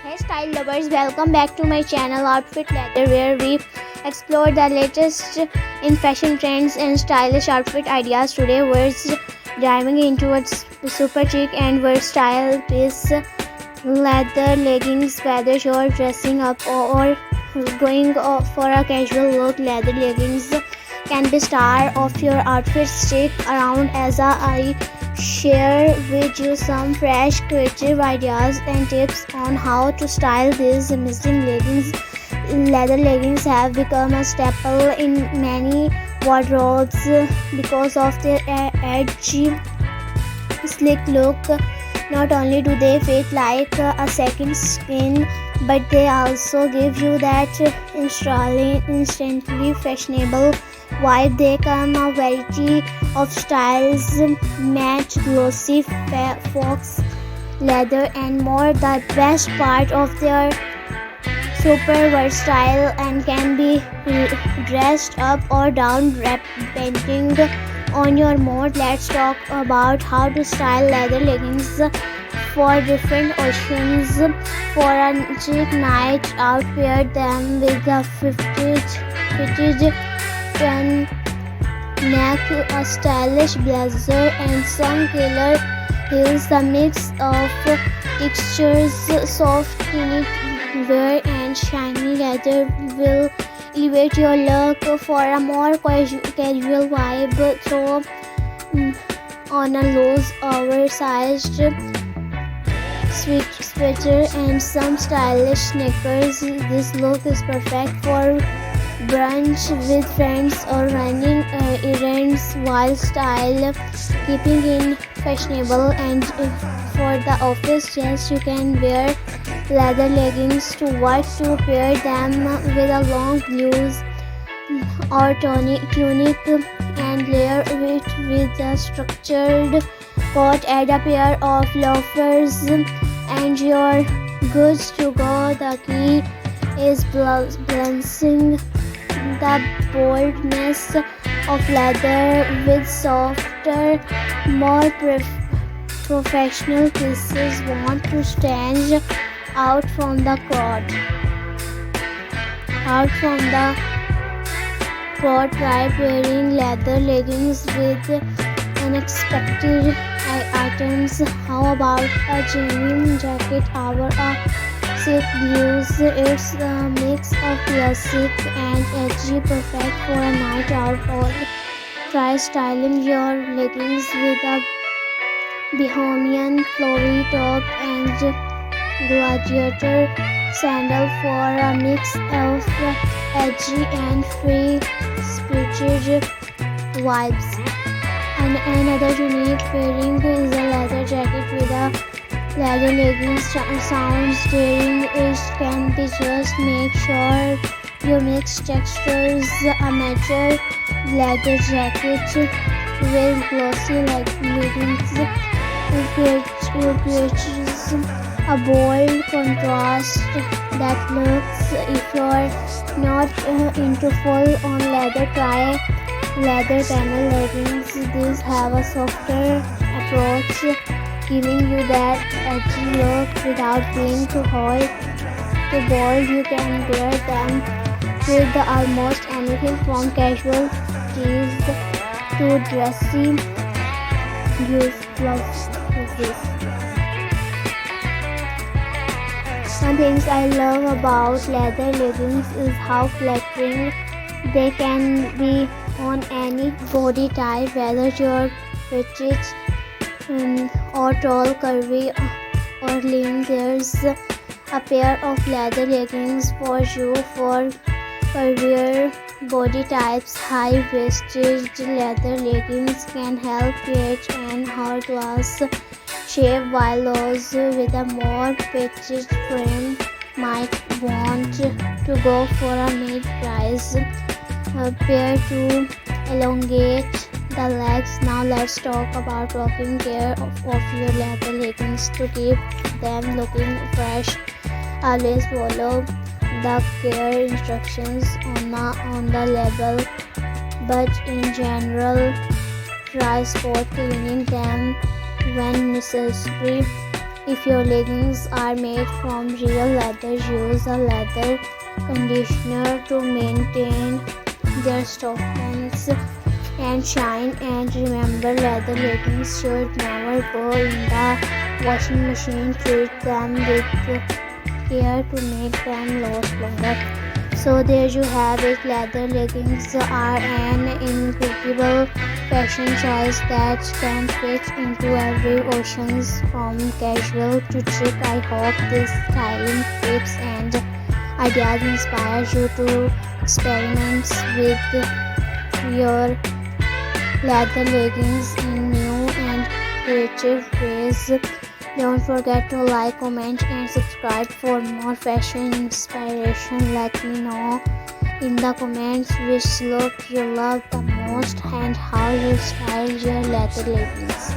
Hey style lovers, welcome back to my channel Outfit Leather, where we explore the latest in fashion trends and stylish outfit ideas. Today we're diving into a super chic and versatile piece, leather leggings. Whether you're dressing up or going for a casual look, leather leggings can be star of your outfit. Stick around as I share with you some fresh creative ideas and tips on how to style these amazing leggings. Leather leggings have become a staple in many wardrobes because of their edgy, sleek look. Not only do they fit like a second skin, but they also give you that instantly fashionable vibe. They come a variety of styles, match, glossy, fox leather and more. The best part of their super versatile and can be dressed up or down depending on your mood. Let's talk about how to style leather leggings for different occasions. For a chic night out, pair them with a fitted neck, a stylish blazer and some killer heels. The mix of textures, soft knitwear and shiny leather will elevate your look. For a more casual vibe, throw on a loose oversized sweater and some stylish sneakers. This look is perfect for brunch with friends or running errands while style keeping in fashionable. And for the office, yes, you can wear leather leggings to work, to pair them with a long blouse or tunic and layer it with a structured coat. Add a pair of loafers and you're good to go. The key is balancing the boldness of leather with softer, more professional pieces. Want to stand out from the crowd. Try pairing leather leggings with unexpected items. How about a genuine jacket or a silk blues? It's a mix of classic and edgy, perfect for a night out. Or try styling your leggings with a bohemian flowy top and gladiator sandal for a mix of edgy and free-spirited vibes. And another unique pairing is a leather jacket with a leather leggings. Sounds daring, it can be. Just make sure you mix textures. A mature leather jacket with glossy leggings creates a bold contrast that looks. If you're not into full-on leather, try leather panel leggings. These have a softer approach, giving you that edgy look without being too hot, too bold. You can wear them with almost anything from casual tees to dressy blouses. One thing I love about leather leggings is how flattering they can be on any body type, whether you're petite or tall, curvy or lean. There's a pair of leather leggings for you. For curvier body types, high-waisted leather leggings can help create an hourglass shape, while those with a more petite frame might want to go for a mid-rise pair to elongate the legs. Now let's talk about taking care of your leather leggings to keep them looking fresh. Always follow the care instructions on the label, but in general, try spot cleaning them when necessary. If your leggings are made from real leather, use a leather conditioner to maintain their softness and shine. And remember, leather leggings should never go in the washing machine. Treat them with care to make them last longer. So there you have it. Leather leggings are an incredible fashion choice that can fit into every occasion, from casual to chic. I hope these styling tips and ideas inspire you to experiment with your leather leggings in new and creative ways. Don't forget to like, comment, and subscribe for more fashion inspiration. Let me know in the comments which look you love the most and how you style your leather leggings.